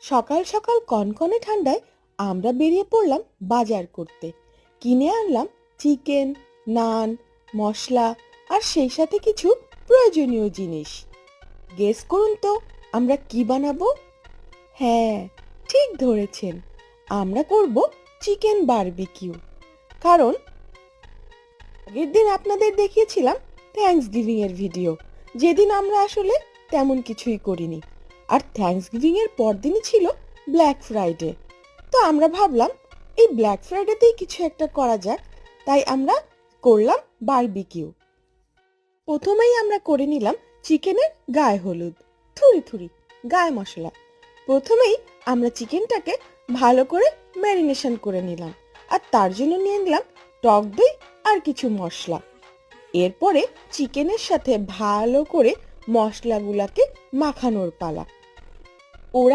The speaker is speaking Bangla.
সকাল সকাল কনকনে ঠান্ডায় আমরা বেরিয়ে পড়লাম বাজার করতে। কিনে আনলাম চিকেন, নান, মশলা আর সেই সাথে কিছু প্রয়োজনীয় জিনিস। গেস করুন তো আমরা কি বানাবো? হ্যাঁ, ঠিক ধরেছেন, আমরা করব চিকেন বারবিকিউ। কারণ আগের দিন আপনাদের দেখিয়েছিলাম থ্যাঙ্কসগিভিং এর ভিডিও, যেদিন আমরা আসলে তেমন কিছুই করিনি। আর থ্যাঙ্কসগিভিং এর পরদিনই ছিল ব্ল্যাক ফ্রাইডে। তো আমরা ভাবলাম এই ব্ল্যাক ফ্রাইডেতেই কিছু একটা করা যাক, তাই আমরা করলাম বারবিকিউ। প্রথমেই আমরা করে নিলাম চিকেনের গায়ে হলুদ, থুড়ি থুড়ি গায়ে মশলা। প্রথমেই আমরা চিকেনটাকে ভালো করে ম্যারিনেশন করে নিলাম, আর তার জন্য নিয়ে নিলাম টক দই আর কিছু মশলা। এরপরে চিকেনের সাথে ভালো করে মশলাগুলাকে মাখানোর পালা। ওরা